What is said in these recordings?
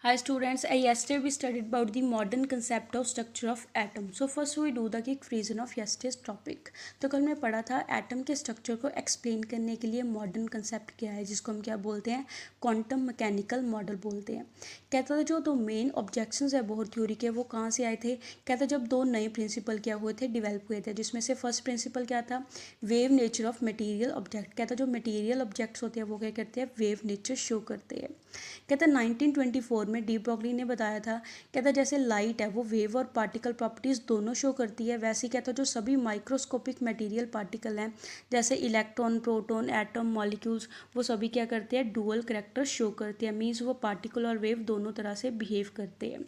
Hi students, yesterday we studied about the modern concept of structure of atom. So first we do the quick revision of yesterday's topic. तो कल मैं पढ़ा था atom के structure को explain करने के लिए मॉडर्न कंसेप्ट क्या है, जिसको हम क्या बोलते हैं, क्वांटम मैकेनिकल मॉडल बोलते हैं। कहता था जो दो मेन ऑब्जेक्शंस है बोहर थ्योरी के, वो कहाँ से आए थे। कहता जब दो नए प्रिंसिपल क्या हुए थे, डेवलप हुए थे, जिसमें से फर्स्ट प्रिंसिपल क्या था, wave nature of material object. कहता जो मटेरियल ऑब्जेक्ट्स होते हैं वो क्या करते हैं, वेव नेचर शो करते हैं। कहता 1924 में डी ब्रॉगली ने बताया था, कहता जैसे लाइट है वो वेव और पार्टिकल प्रॉपर्टीज़ दोनों शो करती है, वैसे कहता जो सभी माइक्रोस्कोपिक मटेरियल पार्टिकल हैं जैसे इलेक्ट्रॉन, प्रोटॉन, एटम, मॉलिक्यूल्स, वो सभी क्या करते हैं, डुअल करैक्टर शो करते हैं। मीन्स वो पार्टिकल और वेव दोनों तरह से बिहेव करते हैं।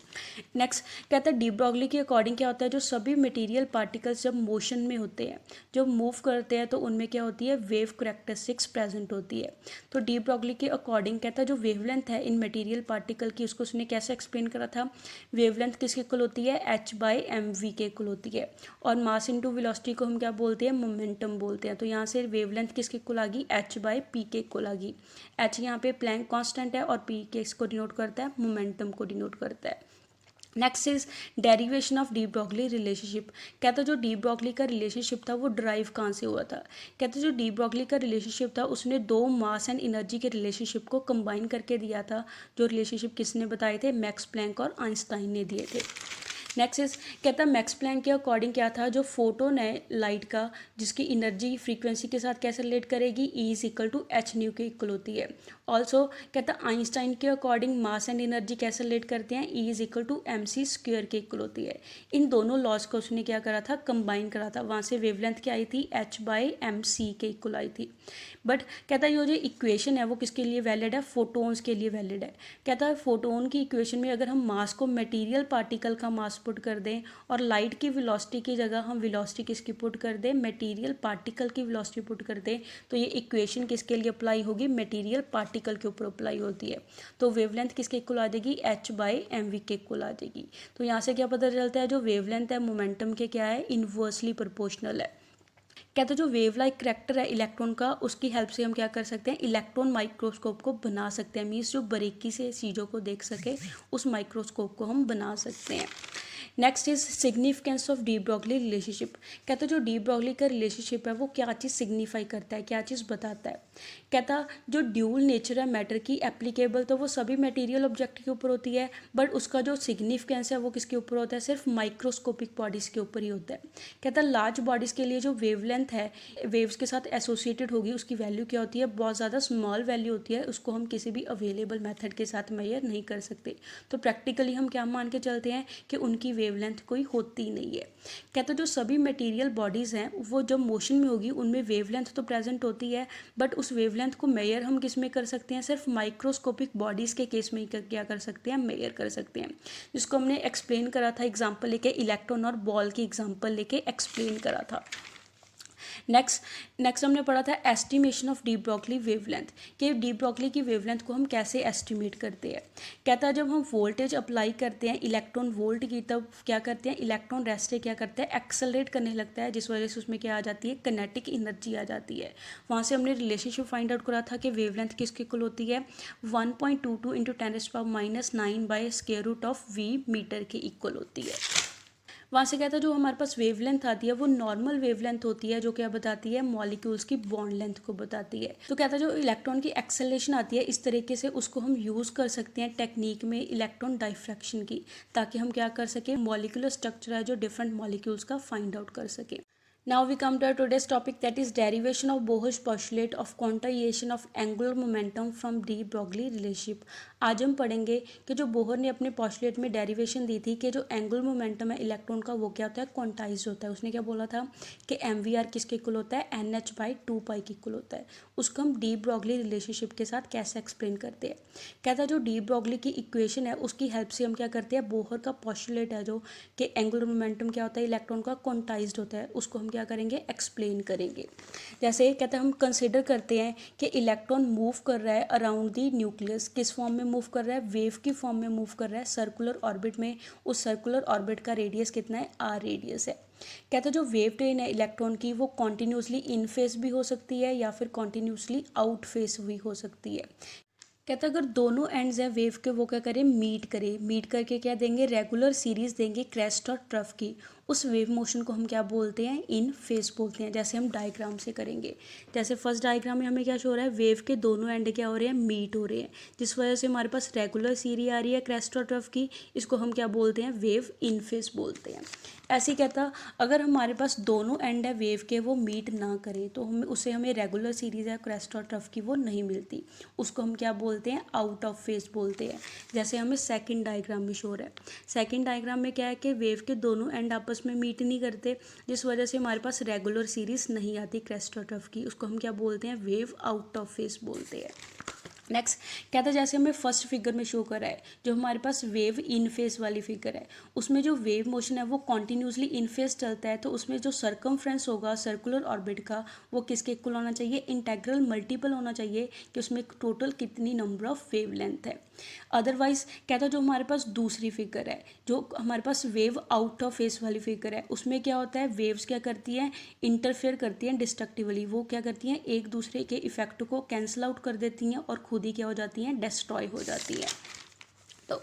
नेक्स्ट कहता है डी ब्रॉगली के अकॉर्डिंग क्या होता है, जो सभी मटेरियल पार्टिकल्स जब मोशन में होते हैं, जब मूव करते हैं, तो उनमें क्या होती है, वेव करैक्टरिस्टिक्स प्रेजेंट होती है। तो डी ब्रॉगली के अकॉर्डिंग कहता है जो वेवलेंथ है इन मटेरियल पार्टिकल की, उसको उसने कैसे एक्सप्लेन करा था, वेवलेंथ किसके इक्वल होती है, h/mv के इक्वल होती है। और मास इनटू वेलोसिटी को हम क्या बोलते हैं, मोमेंटम बोलते हैं। तो यहाँ से वेवलेंथ किसके इक्वल आ गई, h/p के इक्वल आ गई। h यहाँ पे प्लैंक कांस्टेंट है और p के इसको डिनोट करता है, मोमेंटम को डिनोट करता है। Next is derivation of de Broglie relationship. कहता जो डी ब्रॉगली का रिलेशनशिप था वो ड्राइव कहाँ से हुआ था। कहते जो डी ब्रॉगली का रिलेशनशिप था उसने दो मास एंड एनर्जी के रिलेशनशिप को कंबाइन करके दिया था। जो रिलेशनशिप किसने बताए थे, मैक्स प्लैंक और आइंस्टाइन ने दिए थे। नेक्स्ट इज कहता मैक्स प्लैंक के अकॉर्डिंग क्या था, जो फोटोन है लाइट का, जिसकी एनर्जी फ्रीक्वेंसी के साथ कैसे रिलेट करेगी, E=h/ν के इक्वल होती है। ऑल्सो कहता आइंस्टाइन के अकॉर्डिंग मास एंड एनर्जी कैसे रिलेट करते हैं, E=mc² के इक्वल होती है। इन दोनों लॉज को उसने क्या करा था, कंबाइन करा था। वहाँ से वेवलेंथ क्या आई थी, h/mc के इक्वल आई थी। बट कहता ये जो इक्वेशन है वो किसके लिए वैलिड है, फोटोन्स के लिए वैलिड है। कहता है फोटोन की इक्वेशन में अगर हम मास को मटेरियल पार्टिकल का मास पुट कर दें और लाइट की वेलोसिटी की जगह हम वेलोसिटी किसकी पुट कर दें, मटेरियल पार्टिकल की वेलोसिटी पुट कर दें, तो ये इक्वेशन किसके लिए अप्लाई होगी, मटेरियल पार्टिकल के ऊपर अप्लाई होती है। तो वेवलेंथ किसके इक्वल आ जाएगी, h/mv के इक्वल आ जाएगी। तो यहाँ से क्या पता चलता है, जो वेवलेंथ है मोमेंटम के क्या है, इनवर्सली प्रोपोर्शनल है। कहते जो वेव लाइक करैक्टर है इलेक्ट्रॉन का, उसकी हेल्प से हम क्या कर सकते हैं, इलेक्ट्रॉन माइक्रोस्कोप को बना सकते हैं। मीन्स जो बारीकी से चीज़ों को देख सके उस माइक्रोस्कोप को हम बना सकते हैं। Next is significance of de Broglie relationship. कहता जो डी ब्रॉगली का रिलेशनशिप है वो क्या चीज़ सिग्निफाई करता है, क्या चीज़ बताता है। कहता जो ड्यूल नेचर है मैटर की, एप्लीकेबल तो वो सभी मटेरियल ऑब्जेक्ट के ऊपर होती है, बट उसका जो सिग्निफिकेंस है वो किसके ऊपर होता है, सिर्फ माइक्रोस्कोपिक बॉडीज़ के ऊपर ही होता है। कहता लार्ज बॉडीज़ के लिए जो वेवलेंथ है वेव्स के साथ एसोसिएटेड होगी, उसकी वैल्यू क्या होती है, बहुत ज़्यादा स्मॉल वैल्यू होती है, उसको हम किसी भी अवेलेबल मेथड के साथ मेजर नहीं कर सकते। तो प्रैक्टिकली हम क्या मान के चलते हैं कि उनकी वेवलेंथ कोई होती नहीं है। कहते जो सभी मटेरियल बॉडीज़ हैं वो जब मोशन में होगी उनमें वेवलेंथ तो प्रेजेंट होती है, बट उस वेवलेंथ को मेजर हम किस में कर सकते हैं, सिर्फ माइक्रोस्कोपिक बॉडीज़ के केस में ही क्या कर सकते हैं, मेजर कर सकते हैं। जिसको हमने एक्सप्लेन करा था एग्जाम्पल लेके, इलेक्ट्रॉन और बॉल की एग्जाम्पल लेके एक्सप्लेन करा था। नेक्स्ट हमने पढ़ा था estimation of de Broglie wavelength, कि डी ब्रॉगली की वेवलेंथ को हम कैसे एस्टिमेट करते हैं। कहता है जब हम वोल्टेज अप्लाई करते हैं इलेक्ट्रॉन वोल्ट की, तब क्या करते हैं, इलेक्ट्रॉन रेस्टे क्या करता है, एक्सेलरेट करने लगता है, जिस वजह से उसमें क्या आ जाती है, किनेटिक एनर्जी आ जाती है। वहाँ से हमने रिलेशनशिप फाइंड आउट करा था कि वेवलेंथ किसके इक्वल होती है, 1.22 × 10⁻⁹ मीटर के इक्वल होती है। वहाँ से कहता है जो हमारे पास वेवलेंथ आती है वो नॉर्मल वेवलेंथ होती है, जो क्या बताती है, मॉलिक्यूल्स की बॉन्ड लेंथ को बताती है। तो कहता है जो इलेक्ट्रॉन की एक्सेलरेशन आती है इस तरीके से उसको हम यूज़ कर सकते हैं टेक्निक में इलेक्ट्रॉन डाइफ्रैक्शन की, ताकि हम क्या कर सकें, मॉलिक्यूलर स्ट्रक्चर है जो डिफरेंट मॉलिक्यूल्स का फाइंड आउट कर सके। Now we come to our today's topic, that is derivation of Bohr's postulate of quantization of angular momentum from de Broglie relationship। आज हम पढ़ेंगे कि जो बोहर ने अपने पॉस्टुलेट में डेरिवेशन दी थी कि जो एंगुलर मोमेंटम है इलेक्ट्रॉन का वो क्या होता है, क्वांटाइज होता है। उसने क्या बोला था कि MVR किसके इक्वल होता है, NH/2π के इक्वल होता है। उसको हम डी ब्रॉगली रिलेशनशिप के साथ कैसे एक्सप्लेन करते हैं। कहता है जो डी ब्रॉगली की इक्वेशन है उसकी हेल्प से हम क्या करते हैं, बोहर का पॉस्टुलेट है जो कि एंगुलर मोमेंटम क्या होता है, इलेक्ट्रॉन का क्वांटाइज होता है, उसको हम क्या करेंगे, एक्सप्लेन करेंगे। जैसे कहते हैं हम कंसिडर करते हैं कि इलेक्ट्रॉन मूव कर रहा है अराउंड दी न्यूक्लियस, किस फॉर्म में मूव कर रहा है, वेव की फॉर्म में मूव कर रहा है सर्कुलर ऑर्बिट में। उस सर्कुलर ऑर्बिट का रेडियस कितना है, r रेडियस है। कहते हैं जो वेव ट्रेन है इलेक्ट्रॉन की वो कॉन्टिन्यूसली इन फेस भी हो सकती है या फिर कॉन्टिन्यूसली आउट फेस भी हो सकती है। कहता है अगर दोनों एंड्स है वेव के वो क्या करें, मीट करके क्या देंगे, रेगुलर सीरीज देंगे क्रेस्ट और ट्रफ की। उस वेव मोशन को हम क्या बोलते हैं, इन फेस बोलते हैं। जैसे हम डायग्राम से करेंगे, जैसे फर्स्ट डायग्राम में हमें क्या शो हो रहा है, वेव के दोनों एंड क्या हो रहे हैं, मीट हो रहे हैं, जिस वजह से हमारे पास रेगुलर सीरीज आ रही है क्रेस्ट और ट्रफ की। इसको हम क्या बोलते हैं, वेव इन फेस बोलते हैं। ऐसे ही कहता अगर हमारे पास दोनों एंड है वेव के वो मीट ना करें तो हमें रेगुलर सीरीज है क्रेस्ट और ट्रफ की वो नहीं मिलती। उसको हम क्या बोलते हैं, आउट ऑफ फेस बोलते हैं। जैसे हमें सेकंड डायग्राम में शो है, सेकंड डायग्राम में क्या है कि वेव के दोनों एंड आपस में मीट नहीं करते, जिस वजह से हमारे पास रेगुलर सीरीज नहीं आती क्रेस्ट और ट्रफ की। उसको हम क्या बोलते हैं, वेव आउट ऑफ फेस बोलते हैं। नेक्स्ट कहता है जैसे हमें फर्स्ट फिगर में शो करा है, जो हमारे पास वेव इन फेस वाली फिगर है, उसमें जो वेव मोशन है वो कॉन्टिन्यूसली इन फेस चलता है। तो उसमें जो सर्कमफ्रेंस होगा सर्कुलर ऑर्बिट का वो किसके इक्वल होना चाहिए, इंटेग्रल मल्टीपल होना चाहिए कि उसमें टोटल कितनी नंबर ऑफ वेव लेंथ है। अदरवाइज कहता है जो हमारे पास दूसरी फिगर है, जो हमारे पास वेव आउट ऑफ फेस वाली फिगर है, उसमें क्या होता है, वेव्स क्या करती हैं, इंटरफेयर करती हैं डिस्ट्रक्टिवली। वो क्या करती हैं, एक दूसरे के इफेक्ट को कैंसिल आउट कर देती हैं और खुद ही क्या हो जाती हैं, डिस्ट्रॉय हो जाती हैं। तो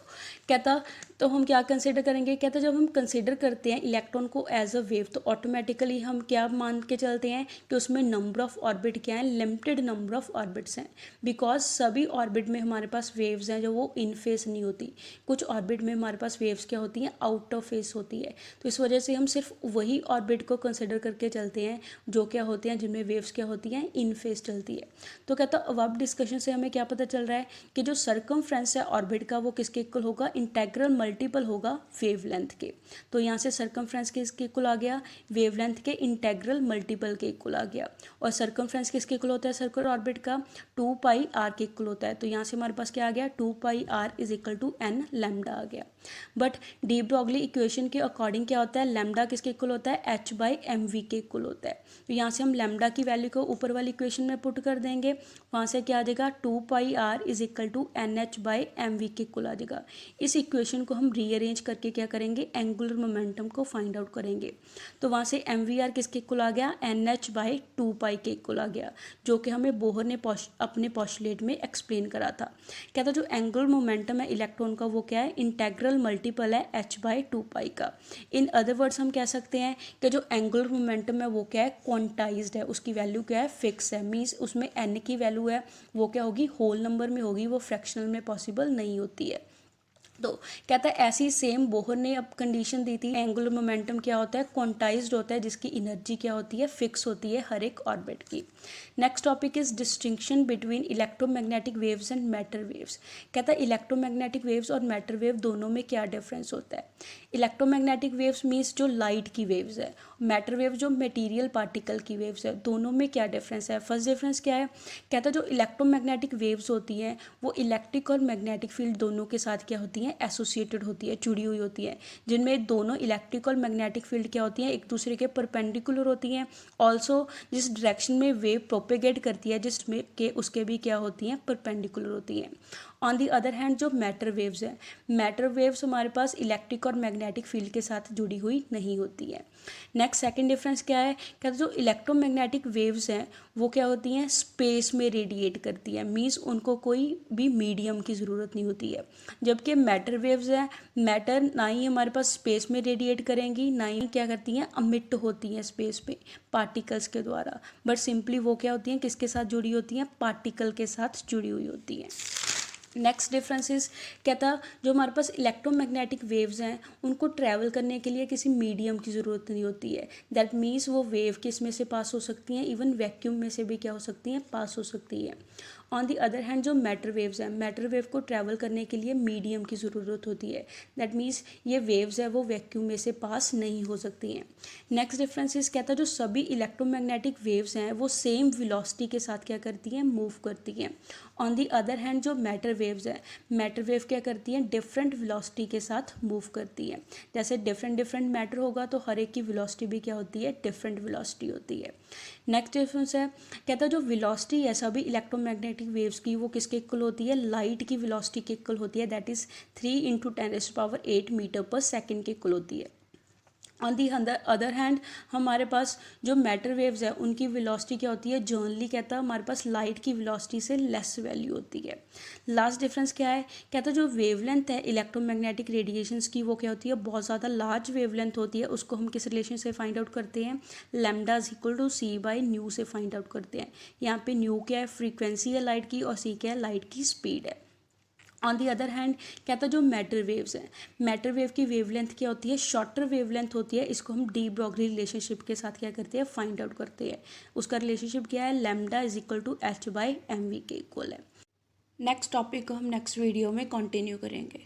कहता तो हम क्या कंसिडर करेंगे, कहता जब हम कंसिडर करते हैं इलेक्ट्रॉन को एज अ वेव तो ऑटोमेटिकली हम क्या मान के चलते हैं कि उसमें नंबर ऑफ ऑर्बिट क्या है, लिमिटेड नंबर ऑफ ऑर्बिट्स हैं। बिकॉज सभी ऑर्बिट में हमारे पास वेव्स हैं जो वो इन फेस नहीं होती, कुछ ऑर्बिट में हमारे पास वेव्स क्या होती हैं, आउट ऑफ फेस होती है। तो इस वजह से हम सिर्फ वही ऑर्बिट को कंसिडर करके चलते हैं जो क्या होते हैं, जिनमें वेव्स क्या होती हैं, इन फेस चलती है। तो कहता अब डिस्कशन से हमें क्या पता चल रहा है कि जो सर्कमफ्रेंस है ऑर्बिट का वो किसके इक्वल होगा, इंटेग्रल मल्टीपल होगा वेवलेंथ के। तो यहाँ से सर्कमफ्रेंस किसके इक्वल आ गया, वेवलेंथ के इंटेग्रल मल्टीपल के इक्वल आ गया। और सर्कमफ्रेंस किसके इक्वल होता है, सर्कुलर ऑर्बिट का 2πr के इक्वल होता है। तो यहाँ से हमारे पास क्या आ गया, 2πr is equal to n lambda आ गया। बट डी ब्रॉगली इक्वेशन के अकॉर्डिंग क्या होता है, लैम्डा किसके इक्वल होता है, h/mv के इक्वल होता है। तो यहाँ से हम लैम्डा की वैल्यू को ऊपर वाली इक्वेशन में पुट कर देंगे, वहाँ से क्या आ जाएगा, 2πr is equal to nh/mv के इक्वल आ जाएगा। इस इक्वेशन को हम रीअरेंज करके क्या करेंगे, एंगुलर मोमेंटम को फाइंड आउट करेंगे। तो वहाँ से mvr किसके इक्वल आ गया, nh/2π के इक्वल आ गया, जो कि हमें बोहर ने अपने पोस्टुलेट में एक्सप्लेन करा था। कहता जो एंगुलर मोमेंटम है इलेक्ट्रॉन का वो क्या है, इंटेग्रल मल्टीपल है h/2π का। इन अदर वर्ड्स हम कह सकते हैं कि जो एंगुलर मोमेंटम है वो क्या है, क्वांटाइज्ड है, उसकी वैल्यू क्या है, फिक्स है। मीन्स उसमें n की वैल्यू है वो क्या होगी, होल नंबर में होगी, वो फ्रैक्शनल में पॉसिबल नहीं होती है। तो कहता है ऐसी सेम बोहर ने अब कंडीशन दी थी, एंगुलर मोमेंटम क्या होता है, क्वांटाइज्ड होता है, जिसकी एनर्जी क्या होती है, फिक्स होती है हर एक ऑर्बिट की। Next topic is distinction between electromagnetic waves and matter waves. कहता है इलेक्ट्रोमैग्नेटिक वेव्स और मैटर वेव दोनों में क्या डिफरेंस होता है। इलेक्ट्रोमैग्नेटिक वेव्स मीन्स जो लाइट की वेव्स है, मैटर वेव जो मटेरियल पार्टिकल की वेव्स है, दोनों में क्या डिफरेंस है। फर्स्ट डिफरेंस क्या है, कहता है जो इलेक्ट्रोमैग्नेटिक वेव्स होती हैं वो इलेक्ट्रिक और मैग्नेटिक फील्ड दोनों के साथ क्या होती हैं, एसोसिएटेड होती है, जुड़ी हुई होती है, जिनमें दोनों इलेक्ट्रिक और मैग्नेटिक फील्ड क्या होती हैं, एक दूसरे के परपेंडिकुलर होती हैं। ऑल्सो जिस डायरेक्शन में वेव प्रोपेगेट करती है जिसमें के उसके भी क्या होती हैं, परपेंडिकुलर होती हैं। ऑन दी अदर हैंड जो मैटर वेव्स है, मैटर वेव्स हमारे पास इलेक्ट्रिक और मैग्नेटिक फील्ड के साथ जुड़ी हुई नहीं होती है। नेक्स्ट सेकंड डिफरेंस क्या है, कहते हैं जो इलेक्ट्रोमैग्नेटिक वेव्स हैं वो क्या होती हैं, स्पेस में रेडिएट करती है, मीन्स उनको कोई भी मीडियम की ज़रूरत नहीं होती है। जबकि मैटर वेव्स हैं, मैटर ना ही हमारे पास स्पेस में रेडिएट करेंगी, ना ही क्या करती हैं, अमिट होती हैं स्पेस पे पार्टिकल्स के द्वारा, बट सिंपली वो क्या होती हैं, किसके साथ जुड़ी होती हैं, पार्टिकल के साथ जुड़ी हुई होती हैं। नेक्स्ट डिफरेंस इज, कहता जो हमारे पास इलेक्ट्रोमैग्नेटिक वेव्स हैं उनको ट्रैवल करने के लिए किसी मीडियम की ज़रूरत नहीं होती है। दैट मीन्स वो वेव किस में से पास हो सकती हैं, इवन वैक्यूम में से भी क्या हो सकती हैं, पास हो सकती है। ऑन दी अदर हैंड जो मैटर वेव्स हैं, मैटर वेव को ट्रैवल करने के लिए मीडियम की ज़रूरत होती है। दैट मीन्स ये वेव्स है वो वैक्यूम में से पास नहीं हो सकती हैं। नेक्स्ट डिफरेंस इज, कहता जो सभी इलेक्ट्रोमैग्नेटिक वेव्स हैं वो सेम वेलोसिटी के साथ क्या करती हैं, मूव करती हैं। ऑन दी अदर हैंड जो मैटर वेव्स है, मैटर वेव क्या करती हैं, डिफरेंट वेलोसिटी के साथ मूव करती हैं। जैसे डिफरेंट मैटर होगा तो हर एक की वेलोसिटी भी क्या होती है, डिफरेंट वेलोसिटी होती है। नेक्स्ट डिफरेंस है, कहता है जो वेलोसिटी है सभी इलेक्ट्रोमैग्नेटिक वेव्स की वो किसके इक्वल होती है, लाइट की वेलोसिटी के इक्वल होती है। दैट इज 3 × 10⁸ मीटर पर सेकेंड के इक्वल होती है। ऑन दी अदर हैंड हमारे पास जो मैटर वेव्स है उनकी वेलोसिटी क्या होती है, जनरली कहता है हमारे पास लाइट की वेलोसिटी से लेस वैल्यू होती है। लास्ट डिफरेंस क्या है, कहता है जो वेवलेंथ है इलेक्ट्रोमैग्नेटिक रेडिएशंस की वो क्या होती है, बहुत ज़्यादा लार्ज वेवलेंथ होती है। उसको हम किस रिलेशन से फाइंड आउट करते हैं, lambda is equal to C by nu से फाइंड आउट करते हैं। यहाँ पे न्यू क्या है, फ्रीक्वेंसी है लाइट की, और सी क्या है, लाइट की स्पीड है। ऑन दी अदर हैंड कहता है जो मैटर वेव्स हैं, मैटर वेव की वेवलेंथ क्या होती है, शॉर्टर वेवलेंथ होती है। इसको हम डी ब्रॉगली रिलेशनशिप के साथ क्या करते हैं, फाइंड आउट करते हैं। उसका रिलेशनशिप क्या है, lambda is equal to H by M V के इक्वल है। नेक्स्ट टॉपिक को हम नेक्स्ट वीडियो में कंटिन्यू करेंगे।